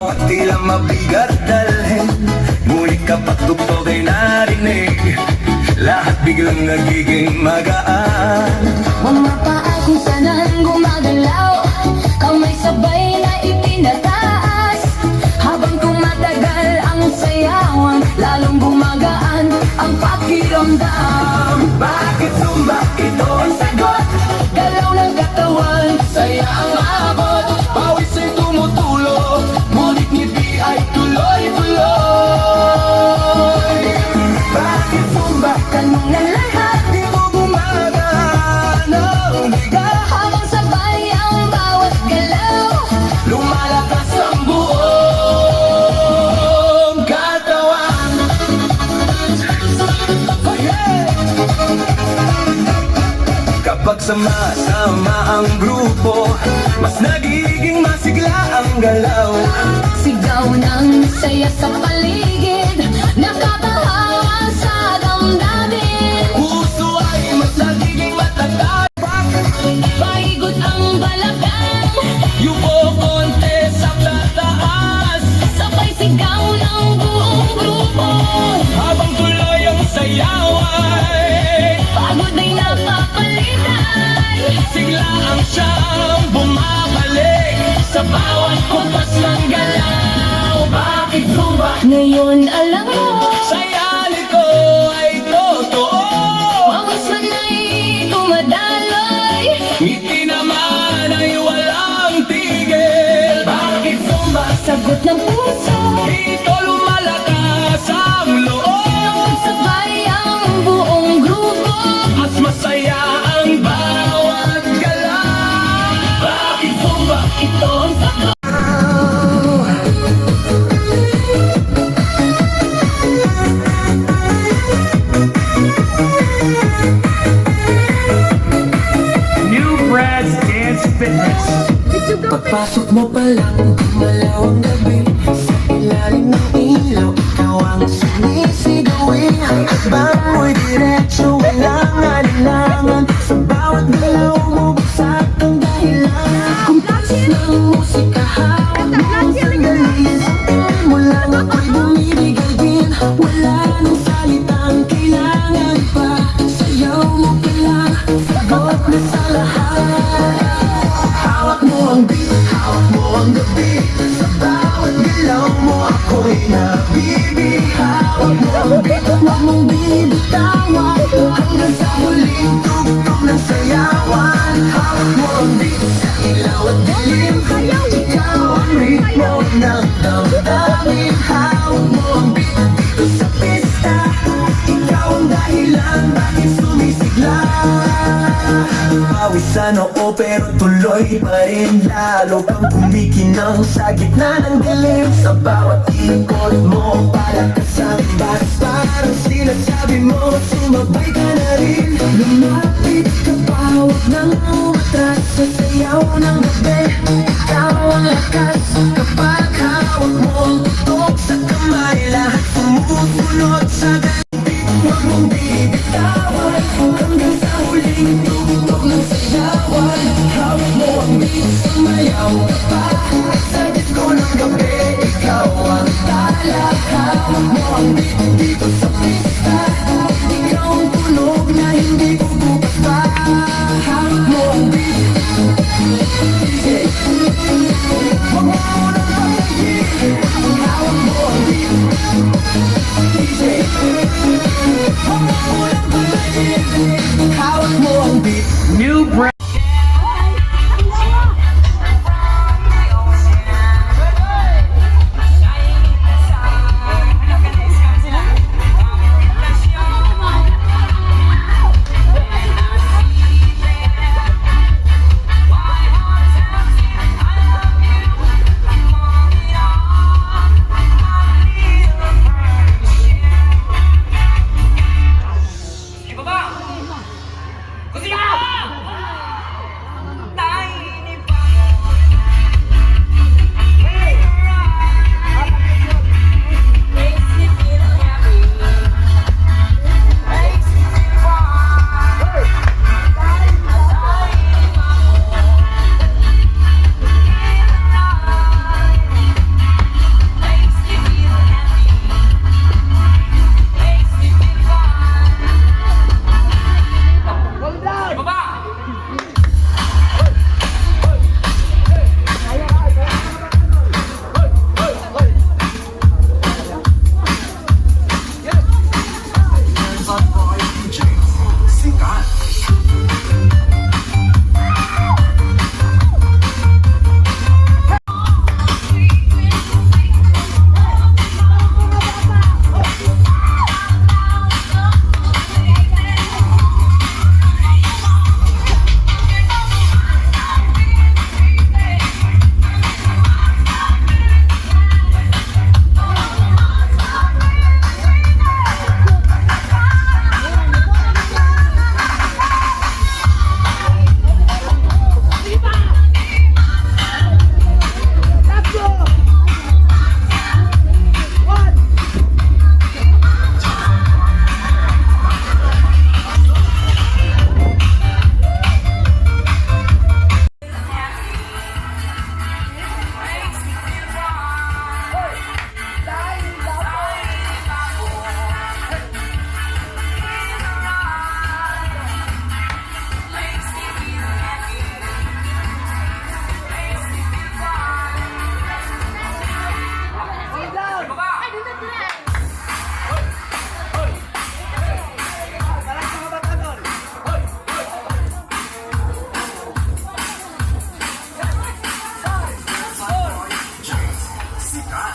Tila mabigat dalhin, ngunit kapag tugtog ay narinig, lahat biglang nagiging magaan. Mga paa kung saan gumagalaw, kamay sabay na itinataas. Habang tumatagal ang sayawan, lalong gumagaan ang pakiramdam. Bakit Zumba? Ito ang sagot. Galaw ng katawan, saya ang abot. Pawis ay tumutulo, ngunit ngiti ay tuloy-tuloy. Bakit Zumba? Tanong ng lahat, Di mo gumagana ang bigat. habang sabay ang bawat galaw. Lumalakas ang buong katawan. Oh yeah! Kapag sama-sama ang grupo, mas nagiging masigla ang galaw. Sigaw ng saya sa paligid, nakakahawa sa damdamin. Puso ay mas nagiging matatag. Paigot ang balakang, Yuko konte sa tataas, sabay sigaw ng buong grupo. habang tuloy ang sayaway. Pagod ay napapalitan, Sigla ang siyang bumabalik sa bawat kumpas ng galaw. Bakit Zumba? ngayon alam mo, Saya nito ay totoo. pawis man ay tumadaloy. Ngiti naman ay walang tigil. Bakit Zumba? Sagot ng puso, Dito lumalakas ang loob. sabay ang buong grupo. Mas masaya ang bawat galaw. Bakit Zumba? Ito ang sagot. New Brad's Dance Fitness. Pagpasok mo pa lang, gumalaw ang gabi. Sa ilalim ng ilaw, ikaw ang sumisigawi. Ang akbang mo'y diretso, walang alinlangan. Sa bawat galaw mo, bagsak ang dahilan. Kumplex ng musika, hawak mo sandali. Sa tingin mo lang ako'y bumibigay din. Wala nang salitang kailangan pa. Sayaw mo pa lang, sagot na sa lahat. Hawak mo ang beat, hawak mo ang gabi. Sa bawat galaw mo ako'y nabibihawak mo ang beat, huwag mong bibitawan. Hanggang sa huling tugtog ng sayawan. Hawak mo ang beat sa ilaw at dilim. Ikaw ang ritmo ng damdamin. Hawak mo ang beat dito sa pista. Ikaw ang dahilan bakit sumisigla. Pawisan oo pero tuloy pa rin. Lalo kang kumikinang sa gitna ng dilim. Sa bawat ikot mo palakas ang bass. Parang sinasabi mo sumabay ka na rin. Lumapit ka pa, huwag nang umatras. Sa sayaw ng gabi, ikaw ang lakas. Kapag hawak mo ang tutok sa kamay, lahat sumusunod sa beat. Huwag mong bibitawan hanggang sa huling tugtog ng sayawan. Hawak mo ang beat, sumayaw ka pa. Sa disco ng gabi, ikaw ang tala. Hawak mo ang beat dito sa pista. Ikaw ang tunog na hindi bubukas pa. Hawak mo ang beat, DJ. Huwag mo nang musika.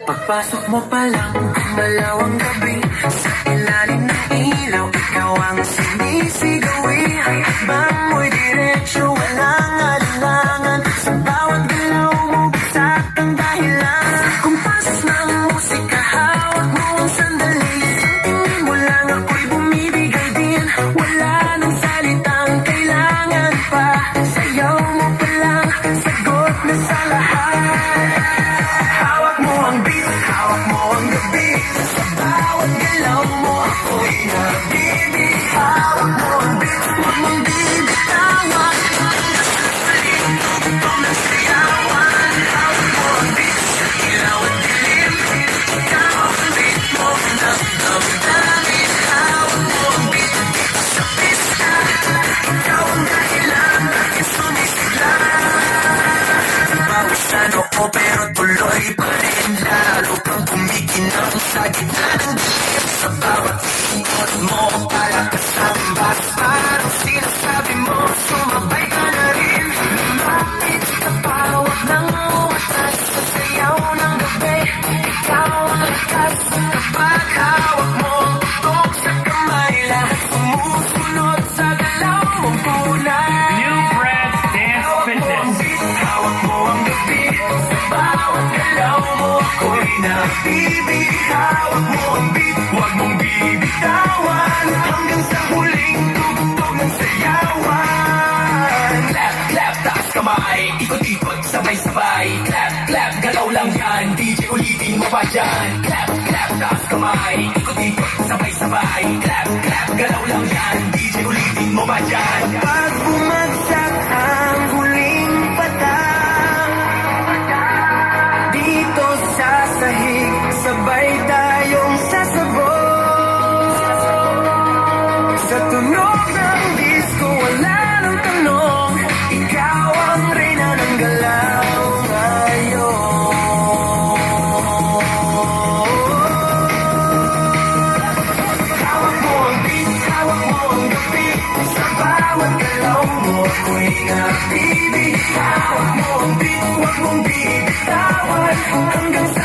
Pagpasok mo pa lang, malawang gabi. Sa ilalim ng ilaw, ikaw ang sinisigawi. Hakbang mo'y diretsyo, walang alinlangan. Sa bawat galaw mo, bagsak ang dahilan. Kumpas ng musika, hawak mo ang sandali. Sa tingin mo lang ako'y bumibigay din. Wala nang salitang kailangan pa. Sayaw mo pa lang, sagot na sa lahat. Hawak mo ang beat, hawak mo ang gabi. Sa bawat galaw mo ako'y nabibig. Hawak mo ang beat, huwag mong bibitawan. Ito ng sayawan. Hawak mo ang beat, sa ilaw at dilim. Ikaw ang beat mo na damdamin. Hawak mo ang beat, dito sa pista. Ikaw ang dahilan, bakit sumisigla. Pawisan ako pero tuloy pa rin. Lalo kang kumikinang sa gitna ng dilim. Sa bawat ikot mo para kasama. Parang sinasabi mo, sumabay ka na rin. Lumapit ka pa, huwag nang umatas. Sa sayaw ng gabi, ikaw ang lakas. Kapag hawak mo ang tutok sa kamay, lahat sumusunod sa galaw mong kulay. New Brad's Dance Fitness. Hawak mo ang gabi, sa bawat galaw mo ako'y nabibig. Hawak mo ang beat, huwag mong bibitawan. Hanggang sa huling tugtog ng sayawan. Clap, clap, taas kamay. Ikot-ikot, sabay-sabay. Clap, clap, galaw lang yan. DJ ulitin mo pa dyan. Clap, clap, taas kamay. Ikot-ikot, sabay-sabay. Clap, clap, galaw lang yan. DJ ulitin mo pa dyan. Pag bumagsak ang huling patang, dito sa sahig, sabay tayong sasabog. Sa tunog ng disco ako'y nabibigyan. Hawak mo ang beat, huwag mong bibitawan hanggang sa